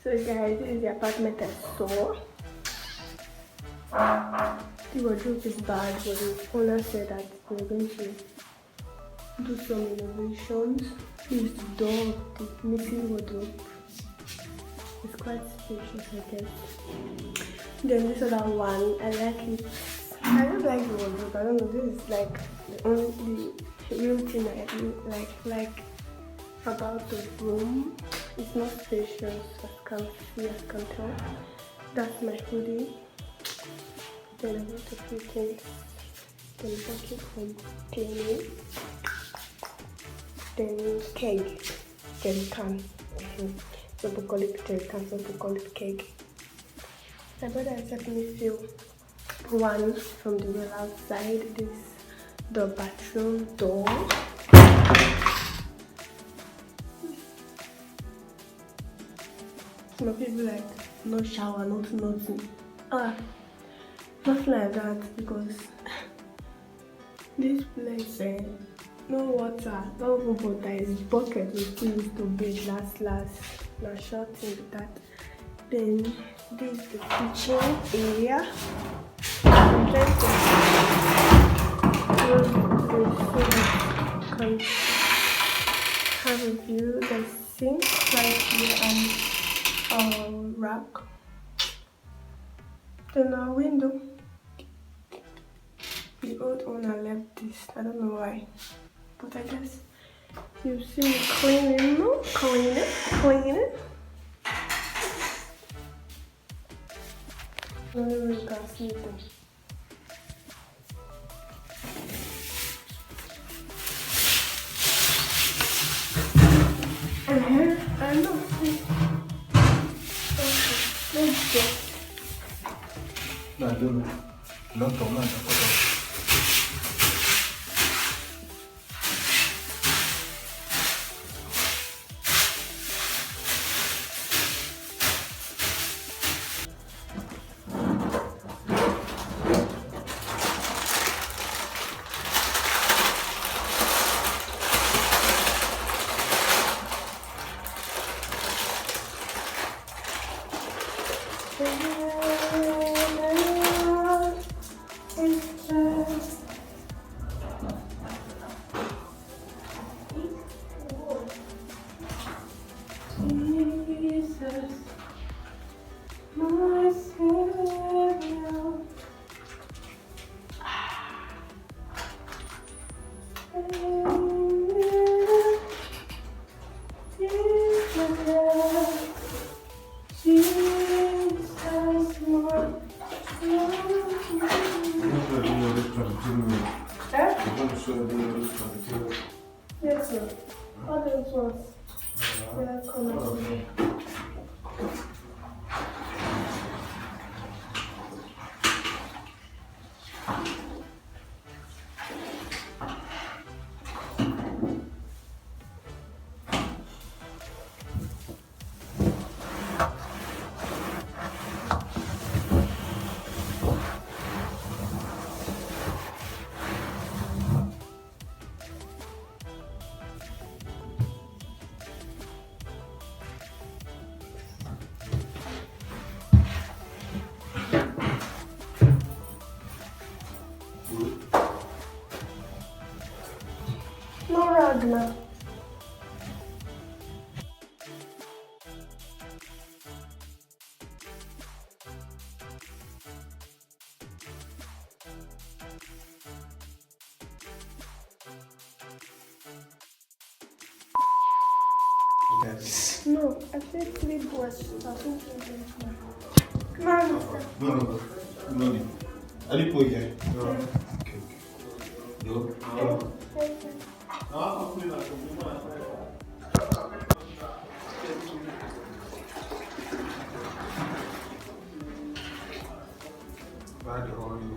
So guys, this is the apartment I saw. The wardrobe is bad, but the owner said that we're going to do some renovations. This is the door of the missing wardrobe. It's quite spacious, I guess. Then this other one, I like it. I don't like the wardrobe. I don't know. This is like the only real thing I like about the room. It's not spacious, as can see, as can tell. That's my hoodie. Then I got a few things. Then bucket from cleaning. Then keg. Then can. Some people call it jerry can, some people call it keg. My brother has helped me fill one from the well outside. This the bathroom door. Some people like no shower, nothing. Nothing like that, because this place no water, no even water. Is bucket we still used to bathe last. Now short thing that. Then this is the kitchen area. I'm trying to close this so that you can have a view. The sink right here and a rack. Then our window. The old owner left this. I don't know why, but I guess you see me clean it. Only you can see it. I know. Okay, let's go. Yes, sir. All those ones. Yeah, come on. No Ragnar. Yes. No, I said 3 boys. Come on, mister. No. Ali put here. Okay. No. Bad or you?